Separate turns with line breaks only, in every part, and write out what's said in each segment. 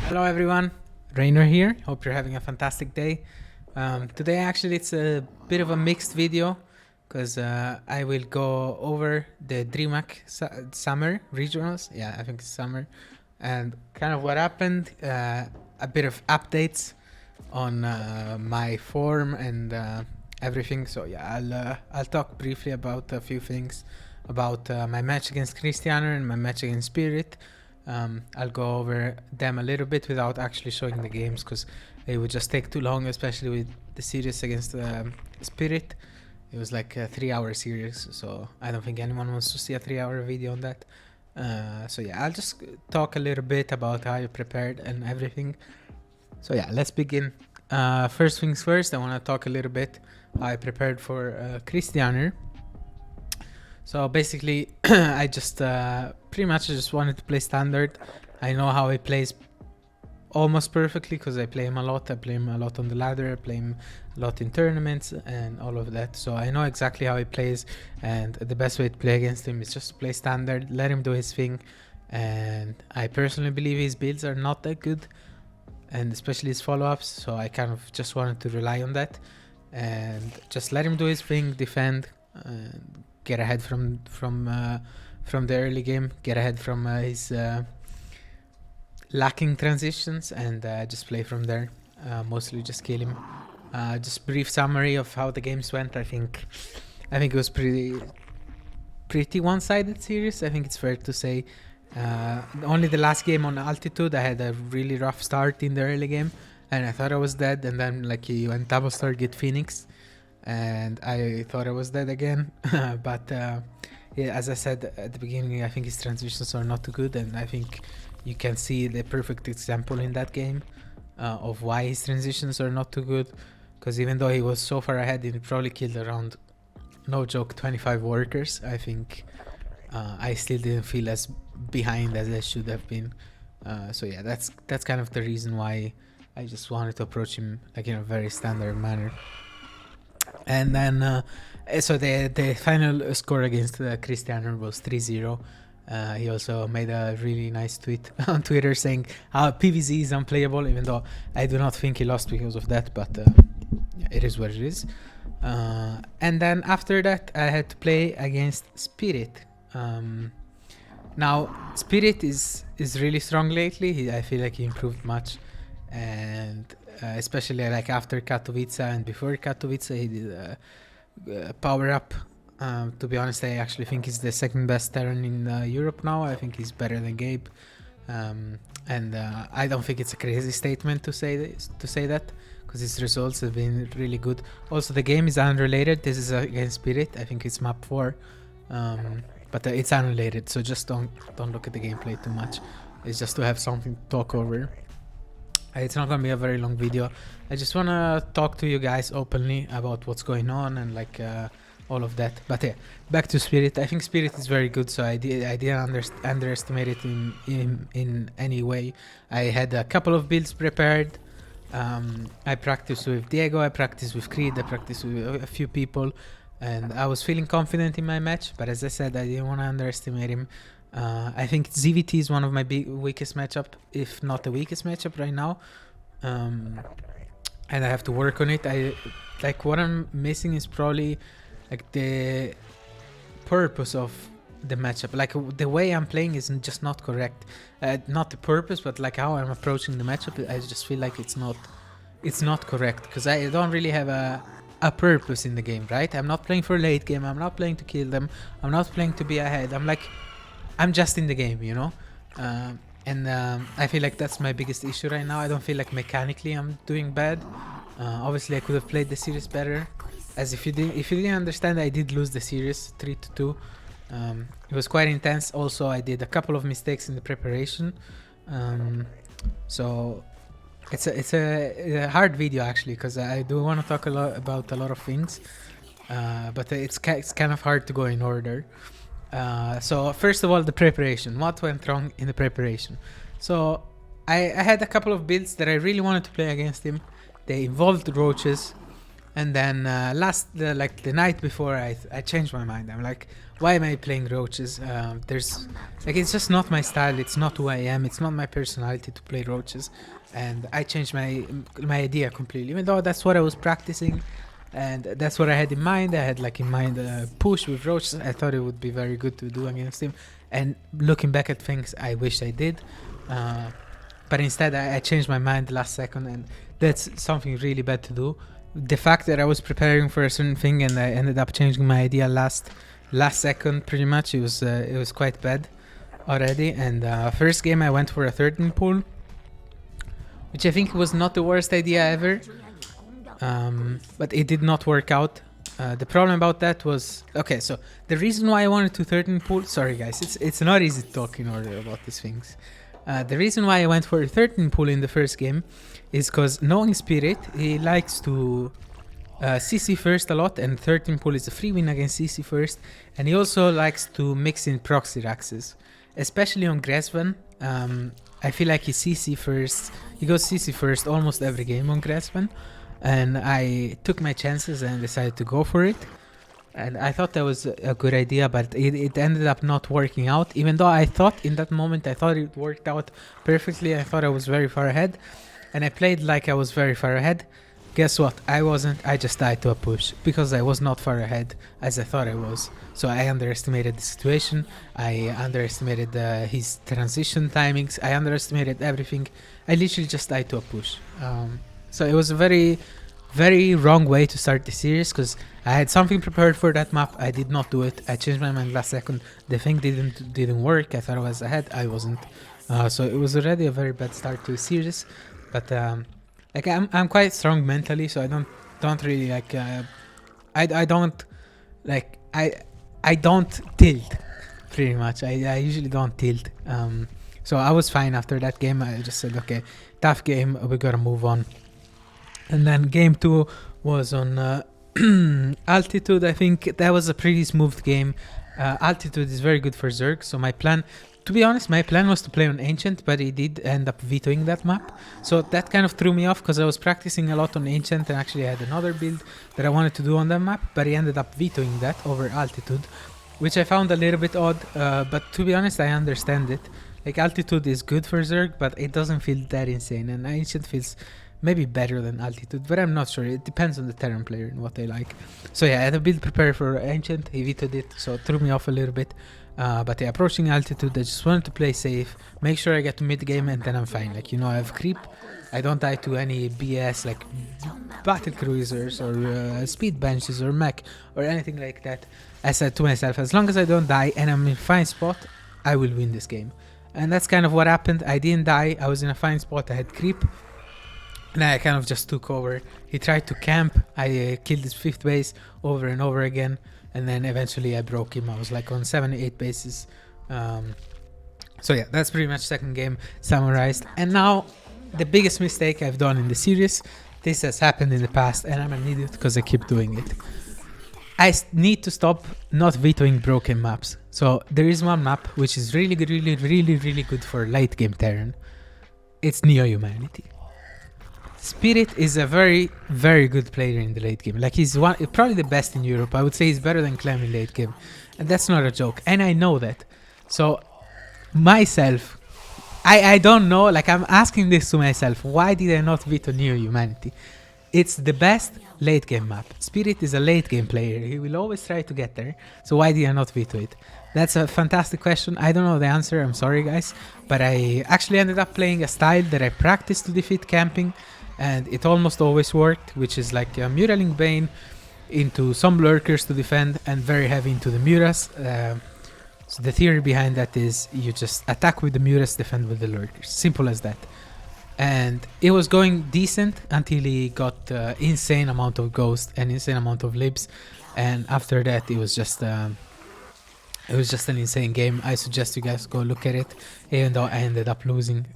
Hello everyone, Reynor here. Hope you're having a fantastic day. Today actually it's a bit of a mixed video because I will go over the DreamHack summer regionals. Yeah, I think it's summer, and kind of what happened. A bit of updates on my form and everything. So yeah, I'll talk briefly about a few things about my match against Cristiano and my match against Spirit. I'll go over them a little bit without actually showing the games because it would just take too long, especially with the series against Spirit. It was like a 3-hour series, so I don't think anyone wants to see a 3-hour video on that. So yeah, I'll just talk a little bit about how you prepared and everything. So yeah, let's begin. First things first, I want to talk a little bit how I prepared for Cristiano. So basically, I just pretty much just wanted to play standard. I know how he plays almost perfectly because I play him a lot. I play him a lot on the ladder. I play him a lot in tournaments and all of that. So I know exactly how he plays, and the best way to play against him is just to play standard, let him do his thing. And I personally believe his builds are not that good, and especially his follow-ups. So I kind of just wanted to rely on that and just let him do his thing, defend, and get ahead from the early game, get ahead from his lacking transitions, and just play from there. Mostly just kill him. Just brief summary of how the games went. I think it was pretty one-sided series. I think it's fair to say. Only the last game on altitude, I had a really rough start in the early game, and I thought I was dead. And then like he went double star, get Phoenix, and I thought I was dead again. But yeah, as I said at the beginning, I think his transitions are not too good, and I think you can see the perfect example in that game of why his transitions are not too good. Because even though he was so far ahead, he probably killed around, no joke, 25 workers. I think I still didn't feel as behind as I should have been. So yeah, that's kind of the reason why I just wanted to approach him like in a very standard manner. And then so the final score against Cristiano was 3-0. He also made a really nice tweet on Twitter saying how PvZ is unplayable, even though I do not think he lost because of that, but it is what it is. And then after that I had to play against Spirit. Now Spirit is really strong lately. I feel like he improved much, and especially like after Katowice and before Katowice, he did a power up. To be honest, I actually think he's the second best Terran in Europe now. I think he's better than Gabe, and I don't think it's a crazy statement to say that because his results have been really good. Also, the game is unrelated. This is against Spirit. I think it's map 4, but it's unrelated. So just don't look at the gameplay too much. It's just to have something to talk over. It's not gonna be a very long video. I just wanna talk to you guys openly about what's going on and like all of that. But yeah, back to Spirit. I think Spirit is very good, so I didn't underestimate it in any way. I had a couple of builds prepared. I practiced with Diego, I practiced with Creed, I practiced with a few people, and I was feeling confident in my match. But as I said, I didn't want to underestimate him. I think ZVT is one of my weakest matchup, if not the weakest matchup right now, and I have to work on it. Like what I'm missing is probably like the purpose of the matchup. Like the way I'm playing is just not correct. Not the purpose, but like how I'm approaching the matchup. I just feel like it's not correct because I don't really have a purpose in the game, right? I'm not playing for late game. I'm not playing to kill them. I'm not playing to be ahead. I'm just in the game, you know, and I feel like that's my biggest issue right now. I don't feel like mechanically I'm doing bad. Obviously, I could have played the series better. As if you didn't understand, I did lose the series 3-2. It was quite intense. Also, I did a couple of mistakes in the preparation. So it's a hard video actually because I do want to talk about a lot of things, but it's kind of hard to go in order. So first of all, the preparation. What went wrong in the preparation? So I had a couple of builds that I really wanted to play against him. They involved roaches, And then like the night before, I changed my mind. I'm like, why am I playing roaches? There's like, it's just not my style. It's not who I am. It's not my personality to play roaches. And I changed my idea completely. Even though that's what I was practicing, and that's what I had in mind. I had like in mind a push with roaches. I thought it would be very good to do against him. And looking back at things, I wish I did. But instead, I changed my mind last second, and that's something really bad to do. The fact that I was preparing for a certain thing and I ended up changing my idea last second, pretty much, it was quite bad already. And first game I went for a 13 pool, which I think was not the worst idea ever, but it did not work out. The problem about that was, okay, so the reason why I wanted to 13 pool, sorry guys, it's not easy to talk in order about these things. The reason why I went for a 13 pool in the first game is because knowing Spirit, he likes to CC first a lot, and 13 pool is a free win against CC first, and he also likes to mix in proxy raxes, especially on Grassvan. I feel like he goes CC first almost every game on Grassvan, and I took my chances and decided to go for it. And I thought that was a good idea, but it ended up not working out, even though I thought in that moment, I thought it worked out perfectly. I thought I was very far ahead, and I played like I was very far ahead. Guess what? I wasn't. I just died to a push because I was not far ahead as I thought I was. So I underestimated the situation. I underestimated his transition timings. I underestimated everything. I literally just died to a push. So it was a very, very wrong way to start the series, because I had something prepared for that map. I did not do it. I changed my mind last second. The thing didn't work. I thought I was ahead. I wasn't. So it was already a very bad start to the series. But like I'm quite strong mentally, so I don't really like I don't like I don't tilt pretty much. I usually don't tilt. So I was fine after that game. I just said, okay, tough game. We gotta move on. And then game 2 was on Altitude. I think that was a pretty smooth game. Altitude is very good for Zerg, so to be honest, my plan was to play on Ancient, but he did end up vetoing that map. So that kind of threw me off, because I was practicing a lot on Ancient, and actually I had another build that I wanted to do on that map, but he ended up vetoing that over Altitude, which I found a little bit odd, but to be honest, I understand it. Like, Altitude is good for Zerg, but it doesn't feel that insane, and Ancient feels maybe better than Altitude, but I'm not sure. It depends on the Terran player and what they like. So yeah, I had a build prepared for Ancient. He vetoed it, so it threw me off a little bit. But yeah, approaching Altitude, I just wanted to play safe, make sure I get to mid game, and then I'm fine. Like, I have creep. I don't die to any BS like battle cruisers or speed benches or mech or anything like that. I said to myself, as long as I don't die and I'm in a fine spot, I will win this game. And that's kind of what happened. I didn't die. I was in a fine spot. I had creep. And I kind of just took over. He tried to camp. I killed his 5th base over and over again. And then eventually I broke him. I was like on 7-8 bases. So yeah, that's pretty much second game summarized. And now the biggest mistake I've done in the series. This has happened in the past and I'm an idiot because I keep doing it. I need to stop not vetoing broken maps. So there is one map which is really good, really good for late game Terran. It's Neo-Humanity. Spirit is a very, very good player in the late game. Like, he's probably the best in Europe. I would say he's better than Clem in late game. And that's not a joke. And I know that. So, myself, I don't know. Like, I'm asking this to myself. Why did I not veto Neo-Humanity? It's the best late game map. Spirit is a late game player. He will always try to get there. So why did I not veto it? That's a fantastic question. I don't know the answer. I'm sorry, guys. But I actually ended up playing a style that I practiced to defeat camping. And it almost always worked, which is like a Muraling Bane into some lurkers to defend and very heavy into the Muras. So the theory behind that is you just attack with the Muras, defend with the lurkers. Simple as that. And it was going decent until he got insane amount of ghost and insane amount of libs. And after that, it was just an insane game. I suggest you guys go look at it. Even though I ended up losing,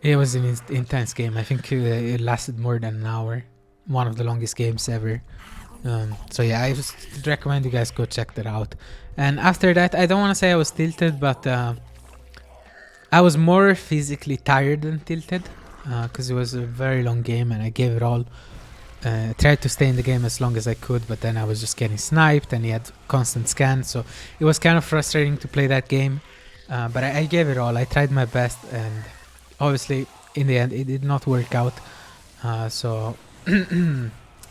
it was an intense game. I think it lasted more than an hour. One of the longest games ever. So yeah, I just recommend you guys go check that out. And after that, I don't want to say I was tilted, but I was more physically tired than tilted. Because it was a very long game and I gave it all. tried to stay in the game as long as I could, but then I was just getting sniped and he had constant scans, so it was kind of frustrating to play that game. But I gave it all. I tried my best, and obviously in the end it did not work out. So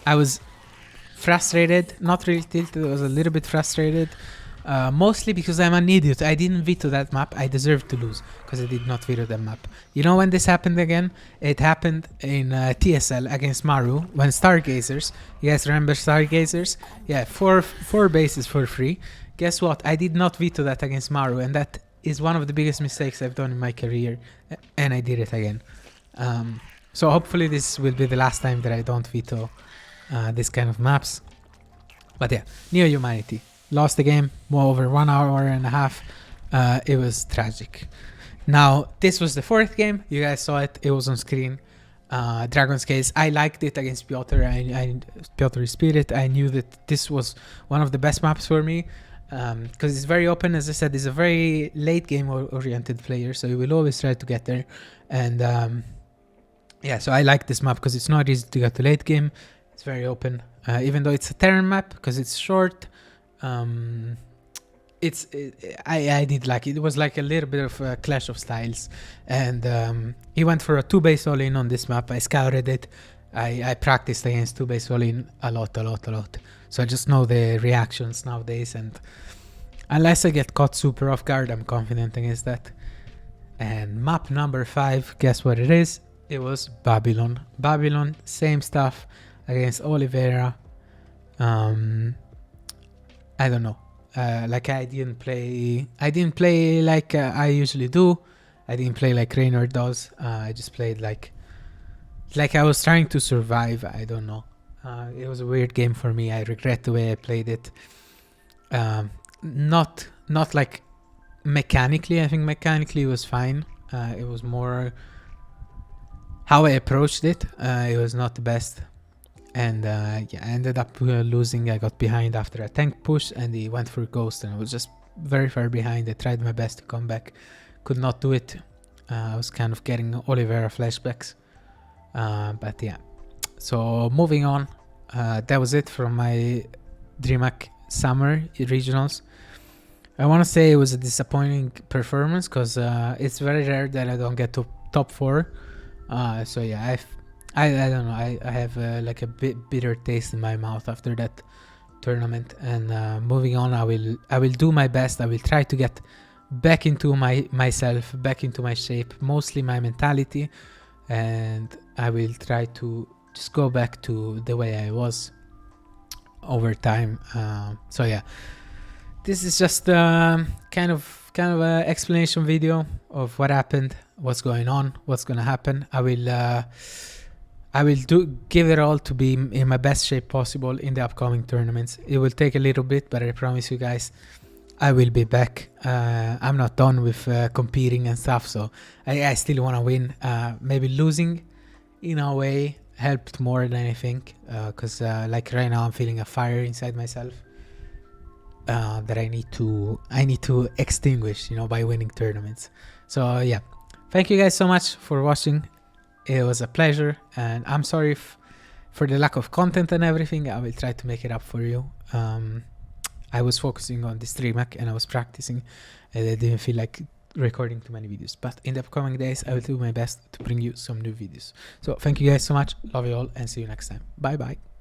I was frustrated, not really tilted, I was a little bit frustrated. Mostly because I'm an idiot. I didn't veto that map. I deserved to lose because I did not veto that map. You know when this happened again? It happened in TSL against Maru when Stargazers. You guys remember Stargazers? Yeah, four bases for free. Guess what? I did not veto that against Maru, and that is one of the biggest mistakes I've done in my career, and I did it again. So hopefully this will be the last time that I don't veto this kind of maps. But yeah, Neo Humanity. Lost the game, more over 1 hour and a half. It was tragic. Now, this was the fourth game. You guys saw it. It was on screen. Dragon's Case. I liked it against Piotr. Piotr Spirit. I knew that this was one of the best maps for me. Because it's very open. As I said, he's a very late game oriented player. So he will always try to get there. And yeah, so I like this map because it's not easy to get to late game. It's very open. Even though it's a Terran map because it's short. I did like it. It was like a little bit of a clash of styles, and he went for a 2-base all-in on this map. I scouted it. I practiced against 2-base all-in a lot. So I just know the reactions nowadays, and unless I get caught super off guard, I'm confident against that. And map number 5, guess what it is? It was Babylon. Babylon, same stuff against Oliveira. I don't know. Like I didn't play like I usually do. I didn't play like Reynor does. I just played like I was trying to survive. I don't know. It was a weird game for me. I regret the way I played it. Not like mechanically. I think mechanically it was fine. It was more how I approached it. It was not the best. And yeah, I ended up losing. I got behind after a tank push and he went for ghost and I was just very far behind. I tried my best to come back, could not do it. I was kind of getting Oliveira flashbacks, but yeah. So moving on, that was it from my DreamHack Summer Regionals. I want to say it was a disappointing performance because it's very rare that I don't get to top 4. So yeah, I don't know. I have like a bit bitter taste in my mouth after that tournament. And moving on, I will do my best. I will try to get back into myself, back into my shape, mostly my mentality, and I will try to just go back to the way I was over time. So yeah, this is just kind of a explanation video of what happened, what's going on, what's gonna happen. I will give it all to be in my best shape possible in the upcoming tournaments. It will take a little bit, but I promise you guys, I will be back. I'm not done with competing and stuff, so I still want to win. Maybe losing, in a way, helped more than I think, because like right now I'm feeling a fire inside myself that I need to extinguish, by winning tournaments. So yeah, thank you guys so much for watching. It was a pleasure, and I'm sorry for the lack of content and everything. I will try to make it up for you. I was focusing on this DreamHack and I was practicing, and I didn't feel like recording too many videos. But in the upcoming days, I will do my best to bring you some new videos. So thank you guys so much. Love you all, and see you next time. Bye bye.